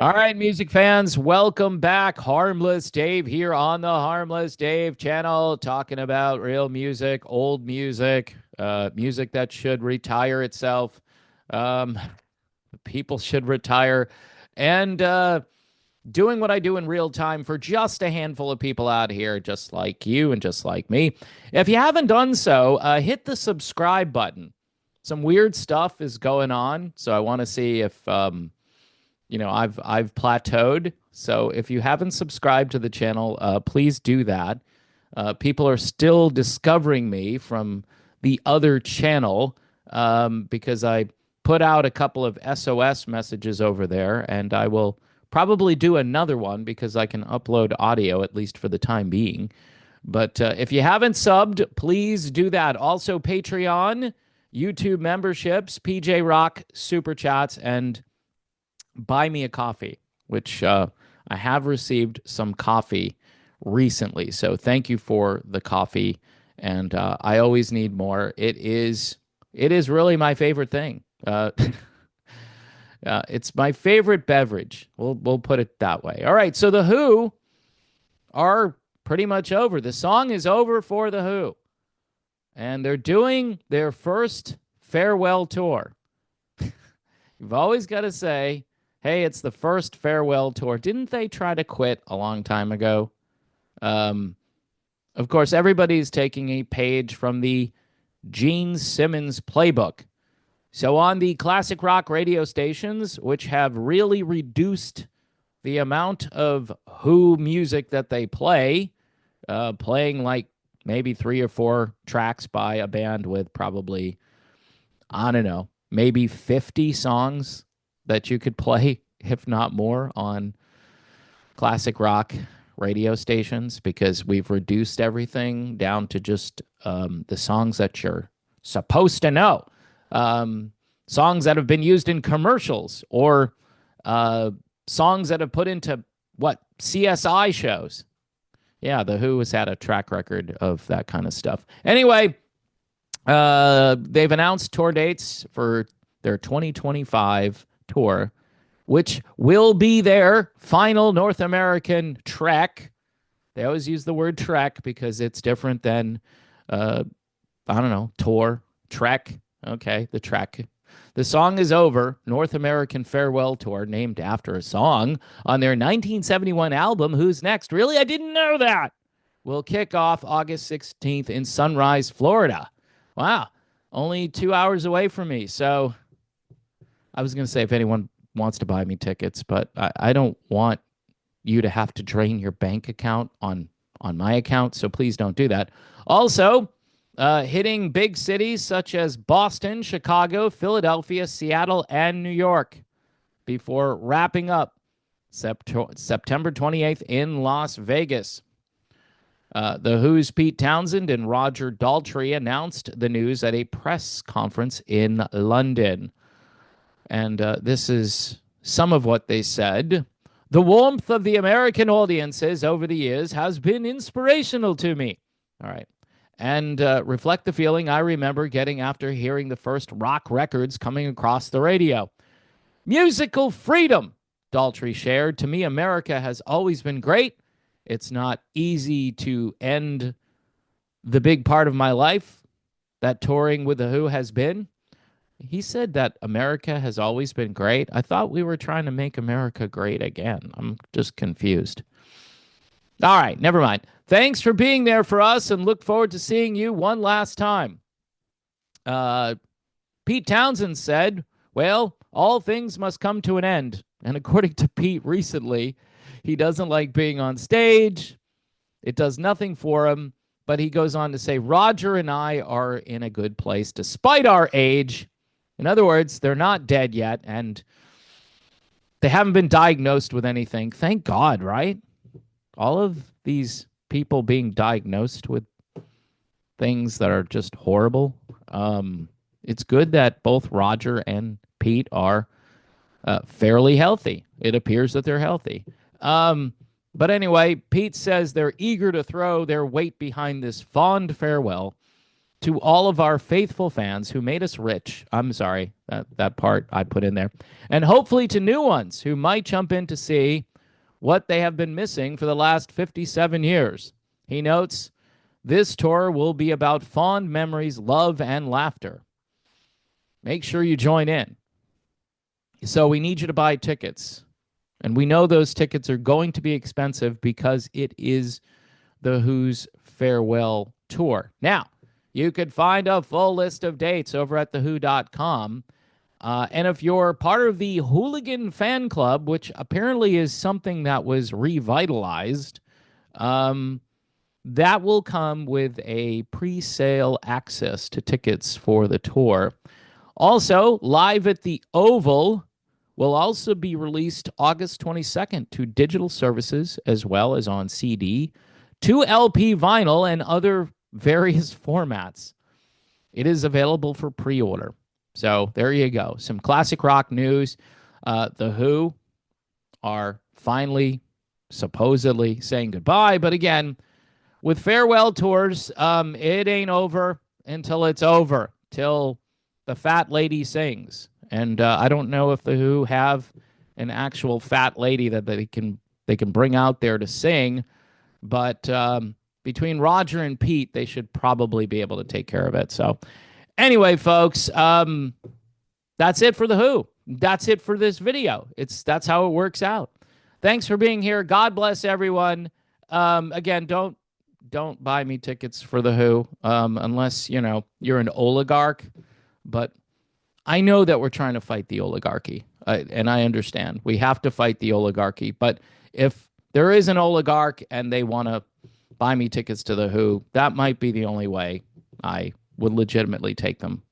All right, music fans, welcome back. Harmless Dave here on the Harmless Dave channel, talking about real music, old music, music that should retire itself. Um, People should retire, and doing what I do in real time for just a handful of people out here, just like you and just like me. If you haven't done so, hit the subscribe button. Some weird stuff is going on, so I want to see if I've plateaued. So if you haven't subscribed to the channel, please do that. People are still discovering me from the other channel because I put out a couple of SOS messages over there, and I will probably do another one because I can upload audio at least for the time being. But if you haven't subbed, please do that. Also, Patreon, YouTube memberships, PJ Rock super chats, and buy me a coffee, which I have received some coffee recently. So thank you for the coffee, and I always need more. It is really my favorite thing. It's my favorite beverage. We'll put it that way. All right. So the Who are pretty much over. The song is over for the Who, and they're doing their first farewell tour. You've always got to say, hey, it's the first farewell tour. Didn't they try to quit a long time ago? Um, of course, everybody's taking a page from the Gene Simmons playbook. So on the classic rock radio stations, which have really reduced the amount of Who music that they play, playing like maybe 3 or 4 tracks by a band with probably, I don't know, maybe 50 songs that you could play, if not more, on classic rock radio stations because we've reduced everything down to just the songs that you're supposed to know. Songs that have been used in commercials or songs that have put into what CSI shows. Yeah, the Who has had a track record of that kind of stuff. Anyway, they've announced tour dates for their 2025 tour, which will be their final North American trek. They always use the word trek because it's different than, I don't know, tour, trek. Okay, the trek. The Song is Over, North American Farewell Tour, named after a song on their 1971 album, Who's Next? Really? I didn't know that. Will kick off August 16th in Sunrise, Florida. Wow, only 2 hours away from me. So I was going to say if anyone wants to buy me tickets, but I don't want you to have to drain your bank account on my account, so please don't do that. Also, hitting big cities such as Boston, Chicago, Philadelphia, Seattle, and New York before wrapping up September 28th in Las Vegas. The Who's Pete Townsend and Roger Daltrey announced the news at a press conference in London. And this is some of what they said. The warmth of the American audiences over the years has been inspirational to me. All right. And reflect the feeling I remember getting after hearing the first rock records coming across the radio. Musical freedom, Daltrey shared. To me, America has always been great. It's not easy to end the big part of my life that touring with the Who has been. He said that America has always been great. I thought we were trying to make America great again. I'm just confused. All right, never mind. Thanks for being there for us and look forward to seeing you one last time. Pete Townsend said, well, all things must come to an end. And according to Pete recently, he doesn't like being on stage. It does nothing for him. But he goes on to say, Roger and I are in a good place despite our age. In other words, they're not dead yet, and they haven't been diagnosed with anything. Thank God, right? All of these people being diagnosed with things that are just horrible. It's good that both Roger and Pete are fairly healthy. It appears that they're healthy. But anyway, Pete says they're eager to throw their weight behind this fond farewell to all of our faithful fans who made us rich. I'm sorry, that part I put in there. And hopefully to new ones who might jump in to see what they have been missing for the last 57 years. He notes, this tour will be about fond memories, love, and laughter. Make sure you join in. So we need you to buy tickets. And we know those tickets are going to be expensive because it is the Who's farewell tour. Now, you could find a full list of dates over at thewho.com. And if you're part of the Hooligan Fan Club, which apparently is something that was revitalized, that will come with a pre-sale access to tickets for the tour. Also, Live at the Oval will also be released August 22nd to digital services as well as on CD, to LP vinyl, and other various formats. It is available for pre-order. So there you go. Some classic rock news. The Who are finally, supposedly, saying goodbye. But again, with farewell tours, it ain't over until it's over, till the fat lady sings. And I don't know if the Who have an actual fat lady that they can bring out there to sing, but between Roger and Pete, they should probably be able to take care of it. So anyway, folks, that's it for the Who. That's it for this video. That's how it works out. Thanks for being here. God bless everyone. Again, don't buy me tickets for the Who unless you're an oligarch. But I know that we're trying to fight the oligarchy, and I understand we have to fight the oligarchy. But if there is an oligarch and they want to buy me tickets to the Who, that might be the only way I would legitimately take them.